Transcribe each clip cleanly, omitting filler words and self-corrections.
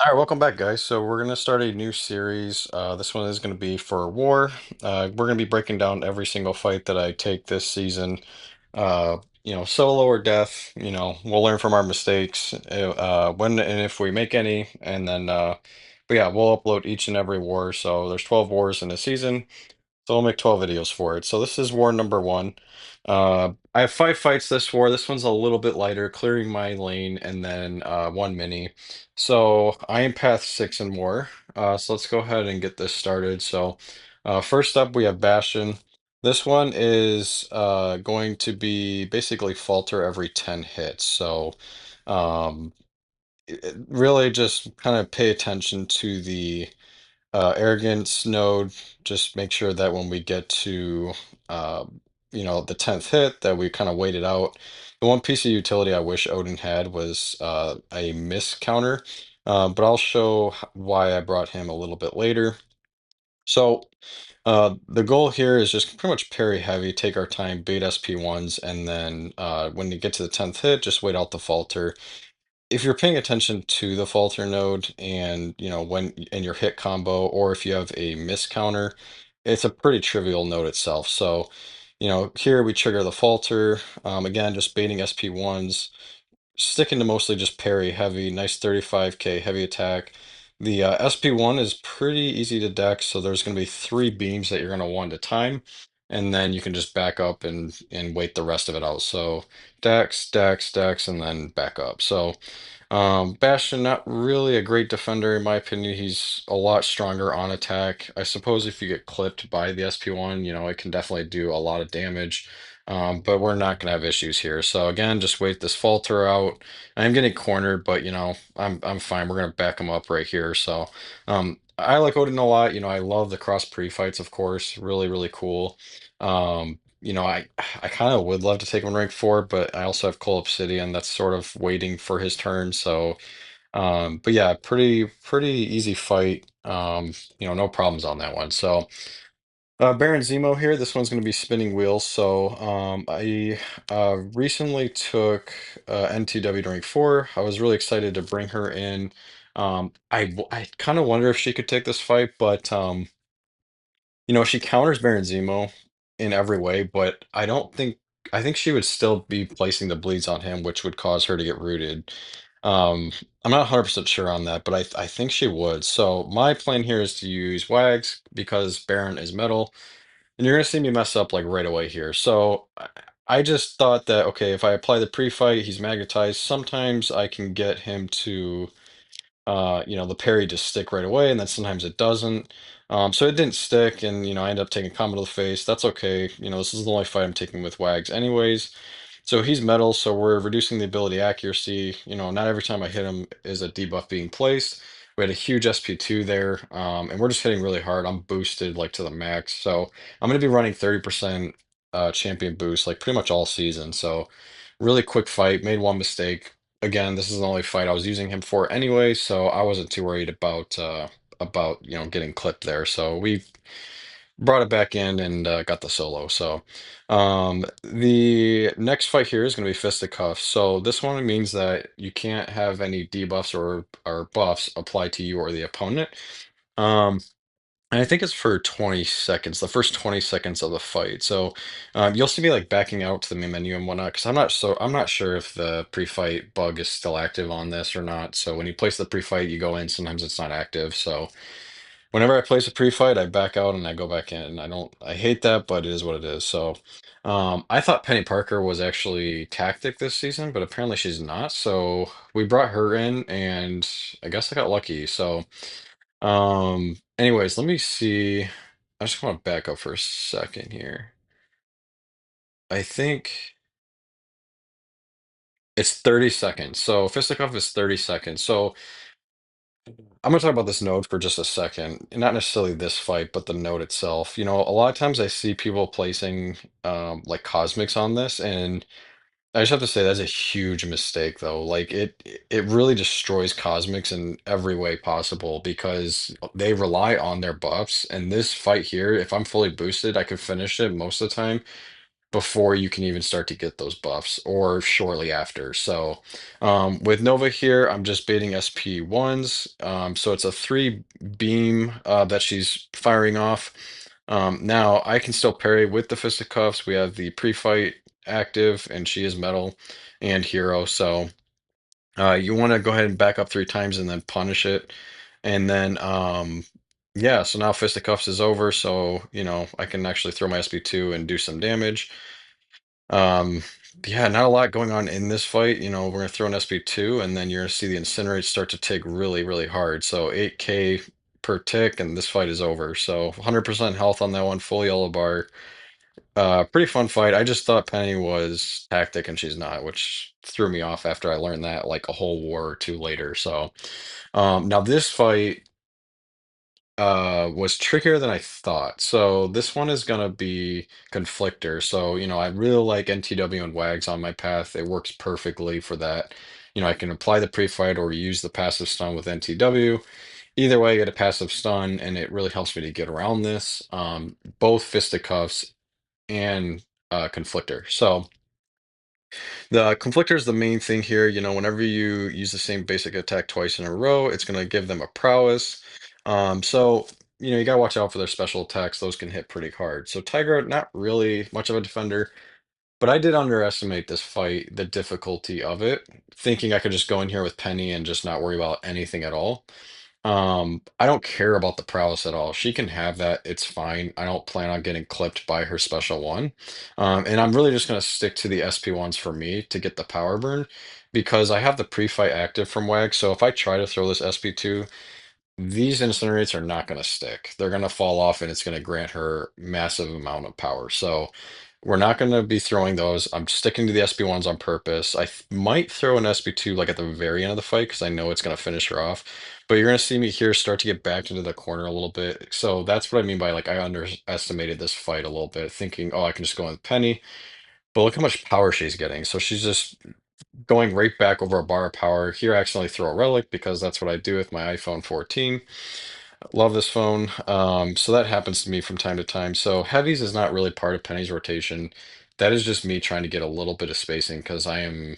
All right, welcome back, guys. So we're gonna start a new series. This one is gonna be for War. We're gonna be breaking down every single fight that I take this season. Solo or death. We'll learn from our mistakes, when and if we make any, and then, but yeah, we'll upload each and every war. So there's 12 wars in a season. So we'll make 12 videos for it. So this is war number one. I have five fights this war. This one's a little bit lighter, clearing my lane, and then one mini. So I am path six in war. So let's go ahead and get this started. So first up, we have Bastion. This one is going to be basically falter every 10 hits. So um, really just kind of pay attention to the arrogance node. Just make sure that when we get to uh, the 10th hit, that we kind of wait it out. The one piece of utility I wish Odin had was a miss counter, but I'll show why I brought him a little bit later. So the goal here is just pretty much parry heavy, take our time, bait SP1s, and then when you get to the 10th hit, just wait out the falter. If you're paying attention to the falter node and when in your hit combo, or if you have a miss counter, it's a pretty trivial node itself. So here we trigger the falter, again just baiting SP1s, sticking to mostly just parry heavy, nice 35k heavy attack. The SP1 is pretty easy to deck, so there's going to be three beams that you're going to want to time, and then you can just back up and wait the rest of it out. So dex, dex, dex, and then back up. So Bastion, not really a great defender in my opinion. He's a lot stronger on attack. I suppose if you get clipped by the SP1, it can definitely do a lot of damage. But we're not gonna have issues here. So again, just wait this falter out. I am getting cornered, but I'm fine. We're gonna back him up right here. So I like Odin a lot. I love the cross pre-fights, of course. Really, really cool. I kind of would love to take him in rank four, but I also have Cole Obsidian that's sort of waiting for his turn. So, but yeah, pretty easy fight. No problems on that one. So, Baron Zemo here. This one's going to be spinning wheels. So, I recently took NTW to rank four. I was really excited to bring her in. I kind of wonder if she could take this fight, but she counters Baron Zemo in every way, but I think she would still be placing the bleeds on him, which would cause her to get rooted. I'm not 100% sure on that, but I think she would. So my plan here is to use Wags because Baron is metal, and you're gonna see me mess up like right away here. So I just thought that okay, if I apply the pre-fight, he's magnetized. Sometimes I can get him to the parry just stick right away, and then sometimes it doesn't. So it didn't stick, and I end up taking combo to the face. That's okay. This is the only fight I'm taking with Wags anyways. So he's metal, so we're reducing the ability accuracy. Not every time I hit him is a debuff being placed. We had a huge SP2 there, and we're just hitting really hard. I'm boosted like to the max. So I'm gonna be running 30% champion boost like pretty much all season. So really quick fight, made one mistake. Again, this is the only fight I was using him for anyway, so I wasn't too worried about getting clipped there. So we brought it back in and got the solo. So the next fight here is going to be Fisticuffs. So this one means that you can't have any debuffs or buffs applied to you or the opponent. Um, and I think it's for 20 seconds, the first 20 seconds of the fight. So you'll see me like backing out to the main menu and whatnot, because I'm not sure if the pre-fight bug is still active on this or not. So when you place the pre-fight, you go in, sometimes it's not active. So whenever I place a pre-fight, I back out and I go back in. I hate that, but it is what it is. So I thought Penny Parker was actually tactic this season, but apparently she's not. So we brought her in and I guess I got lucky. So anyways, let me see. I just want to back up for a second here. I think it's 30 seconds. So fisticuff is 30 seconds. So I'm gonna talk about this node for just a second. And not necessarily this fight, but the node itself. A lot of times I see people placing like cosmics on this, and I just have to say that's a huge mistake though. Like it really destroys cosmics in every way possible because they rely on their buffs. And this fight here, if I'm fully boosted, I could finish it most of the time. before you can even start to get those buffs or shortly after. So with Nova here, I'm just baiting SP1s. So it's a three beam that she's firing off. Now I can still parry with the Fisticuffs. We have the pre-fight active, and she is metal and hero. So you want to go ahead and back up three times and then punish it. And then, yeah, so now Fisticuffs is over. So, I can actually throw my SP2 and do some damage. Um, yeah, not a lot going on in this fight. We're going to throw an SP2 and then you're going to see the incinerate start to tick really, really hard. So 8K per tick, and this fight is over. So 100% health on that one, full yellow bar. Pretty fun fight. I just thought Penny was tactic and she's not, which threw me off after I learned that like a whole war or two later. So, now this fight was trickier than I thought. So this one is gonna be Conflictor. So, I really like NTW and Wags on my path. It works perfectly for that. I can apply the pre-fight or use the passive stun with NTW. Either way, I get a passive stun, and it really helps me to get around this. Both Fisticuffs and Conflictor. So the Conflictor is the main thing here. Whenever you use the same basic attack twice in a row, it's going to give them a prowess. So, you got to watch out for their special attacks. Those can hit pretty hard. So Tigra, not really much of a defender, but I did underestimate this fight, the difficulty of it, thinking I could just go in here with Penny and just not worry about anything at all. I don't care about the prowess at all. She can have that. It's fine. I don't plan on getting clipped by her special one. And I'm really just going to stick to the SP ones for me to get the power burn because I have the pre-fight active from WAG. So if I try to throw this SP2, these incinerates are not going to stick. They're going to fall off and it's going to grant her massive amount of power. So we're not going to be throwing those. I'm sticking to the SB1s on purpose. Might throw an SB2 like at the very end of the fight because I know it's going to finish her off. But you're going to see me here start to get backed into the corner a little bit. So that's what I mean by like I underestimated this fight a little bit, thinking, oh, I can just go in with Penny. But look how much power she's getting. So she's just going right back over a bar of power. Here, I accidentally throw a relic because that's what I do with my iPhone 14. Love this phone. So that happens to me from time to time. So heavies is not really part of Penny's rotation. That is just me trying to get a little bit of spacing because I am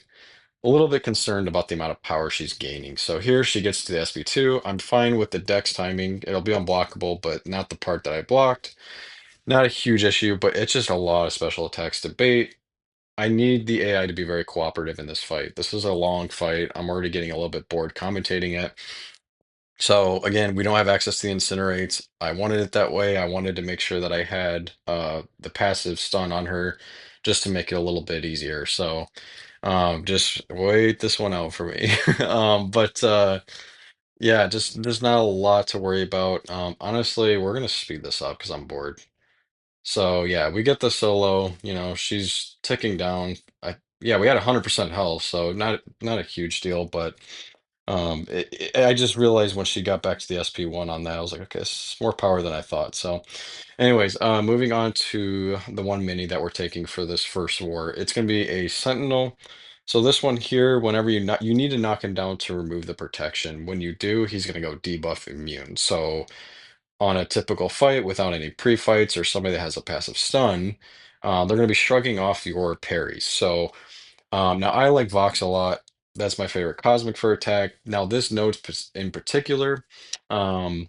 a little bit concerned about the amount of power she's gaining. So here she gets to the SB2. I'm fine with the dex timing. It'll be unblockable, but not the part that I blocked. Not a huge issue, but it's just a lot of special attacks to bait. I need the AI to be very cooperative in this fight. This is a long fight. I'm already getting a little bit bored commentating it. So again, we don't have access to the incinerates. I wanted it that way. I wanted to make sure that I had the passive stun on her just to make it a little bit easier. So just wait this one out for me. But yeah, just there's not a lot to worry about. Honestly, we're gonna speed this up because I'm bored. So yeah, we get the solo, she's ticking down. Yeah, we had 100% health, so not a huge deal, but I just realized when she got back to the SP1 on that, I was like, okay, this is more power than I thought. So anyways, moving on to the one mini that we're taking for this first war. It's gonna be a Sentinel. So this one here, whenever you need to knock him down to remove the protection. When you do, he's gonna go debuff immune. So on a typical fight without any pre-fights or somebody that has a passive stun, they're going to be shrugging off your parries. So now I like Vox a lot. That's my favorite Cosmic for attack. Now this node in particular, um,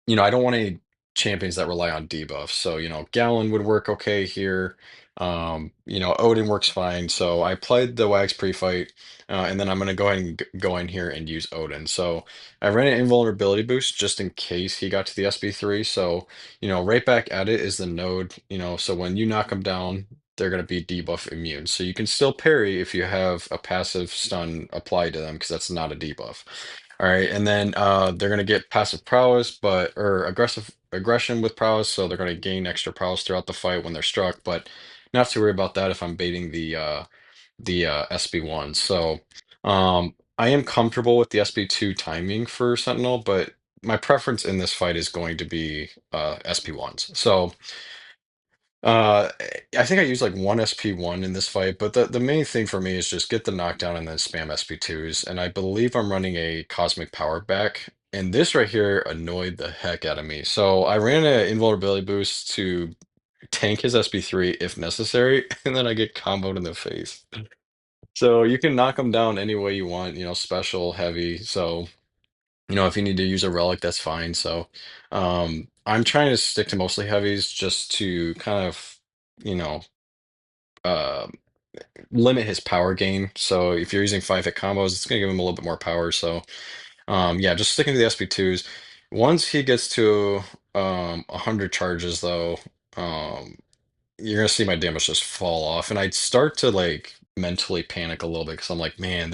I don't want any champions that rely on debuffs. So, Gallon would work okay here. Odin works fine. So I played the Wags pre-fight, and then I'm going to go ahead and go in here and use Odin. So I ran an invulnerability boost just in case he got to the SB3. So, right back at it is the node, so when you knock them down, they're going to be debuff immune. So you can still parry if you have a passive stun applied to them because that's not a debuff. All right, and then they're gonna get passive prowess, or aggressive aggression with prowess, so they're gonna gain extra prowess throughout the fight when they're struck, but not to worry about that if I'm baiting the SB1. So I am comfortable with the SB2 timing for Sentinel, but my preference in this fight is going to be SP1s. So uh, I think I used like one SP1 in this fight, but the main thing for me is just get the knockdown and then spam SP2s. And I believe I'm running a Cosmic Power back. And this right here annoyed the heck out of me. So I ran an invulnerability boost to tank his SP3 if necessary, and then I get comboed in the face. So you can knock him down any way you want, special, heavy. So, if you need to use a relic, that's fine. So, I'm trying to stick to mostly heavies just to kind of, you know, uh, limit his power gain. So if you're using 5-hit combos, it's going to give him a little bit more power. So, yeah, just sticking to the SP2s. Once he gets to 100 charges, though, um, you're gonna see my damage just fall off, and I'd start to like mentally panic a little bit because I'm like, man,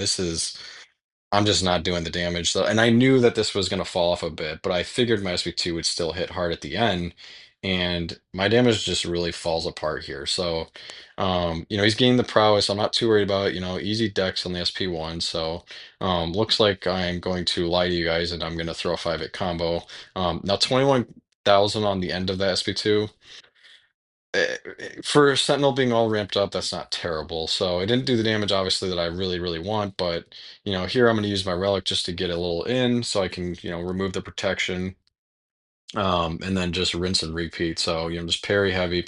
I'm just not doing the damage. So, and I knew that this was going to fall off a bit, but I figured my SP2 would still hit hard at the end. And my damage just really falls apart here. So, he's gained the prowess. I'm not too worried about it. Easy dex on the SP1. So, looks like I'm going to lie to you guys and I'm going to throw a 5-hit combo. Now, 21,000 on the end of the SP2 for Sentinel being all ramped up, that's not terrible. So it didn't do the damage, obviously, that I really, really want. But, here I'm going to use my relic just to get a little in so I can, remove the protection, and then just rinse and repeat. So, just parry heavy,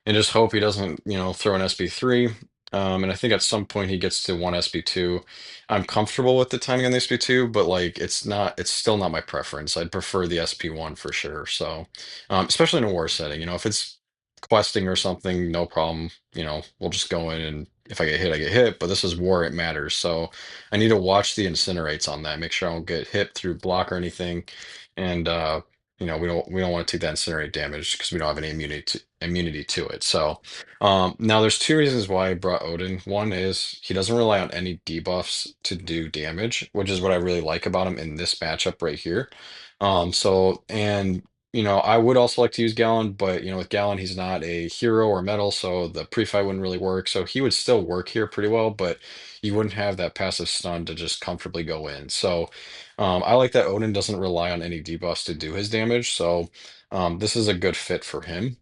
and just hope he doesn't, throw an SB3. And I think at some point he gets to one SB2. I'm comfortable with the timing on the SB2, but like it's still not my preference. I'd prefer the SP1 for sure. So, especially in a war setting, if it's questing or something, no problem. We'll just go in and if I get hit, I get hit. But this is war, it matters. So I need to watch the incinerates on that, make sure I don't get hit through block or anything. And we don't want to take that incinerate damage because we don't have any immunity to it. So now there's two reasons why I brought Odin. One is he doesn't rely on any debuffs to do damage, which is what I really like about him in this matchup right here. So and I would also like to use Gallon, but with Gallon he's not a hero or metal, so the pre-fight wouldn't really work. So he would still work here pretty well, but you wouldn't have that passive stun to just comfortably go in. So I like that Odin doesn't rely on any debuffs to do his damage, so this is a good fit for him.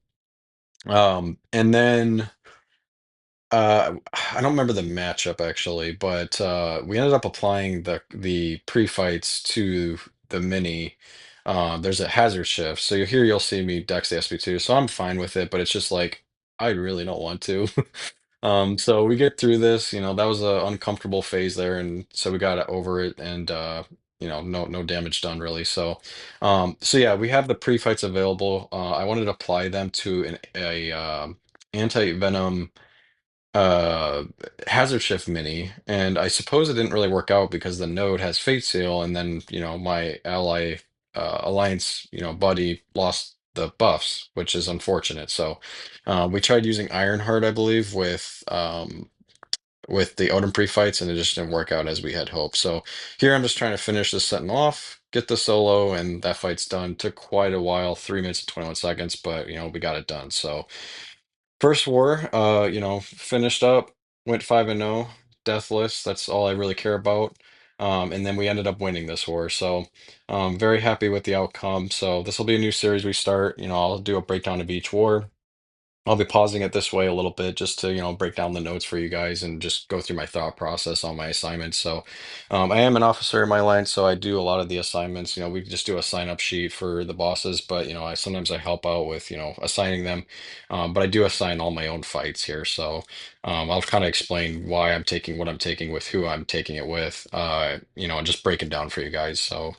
And then I don't remember the matchup actually, but we ended up applying the pre-fights to the mini. There's a hazard shift, so here you'll see me dex the SP2, so I'm fine with it, but it's just like I really don't want to. So we get through this, that was an uncomfortable phase there, and so we got over it, and no damage done really. So yeah, we have the pre-fights available. I wanted to apply them to a anti-venom uh hazard shift mini, and I suppose it didn't really work out because the node has fate seal, and then my ally alliance buddy lost the buffs, which is unfortunate. So we tried using Ironheart, I believe, with the Odin pre-fights, and it just didn't work out as we had hoped. So here I'm just trying to finish this Sentinel off, get the solo, and that fight's done. Took quite a while, 3 minutes and 21 seconds, but we got it done. So first war, finished up, went 5-0, deathless. That's all I really care about. And then we ended up winning this war. So, very happy with the outcome. So this will be a new series we start. I'll do a breakdown of each war. I'll be pausing it this way a little bit just to, break down the notes for you guys and just go through my thought process on my assignments. So, I am an officer in my line, so I do a lot of the assignments. We just do a sign up sheet for the bosses, but I sometimes help out with, assigning them. But I do assign all my own fights here. So, I'll kind of explain why I'm taking what I'm taking with who I'm taking it with, and just break it down for you guys. So,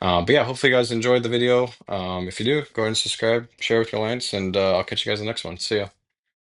but yeah, hopefully you guys enjoyed the video. If you do, go ahead and subscribe, share with your alliance, and I'll catch you guys in the next one. See ya.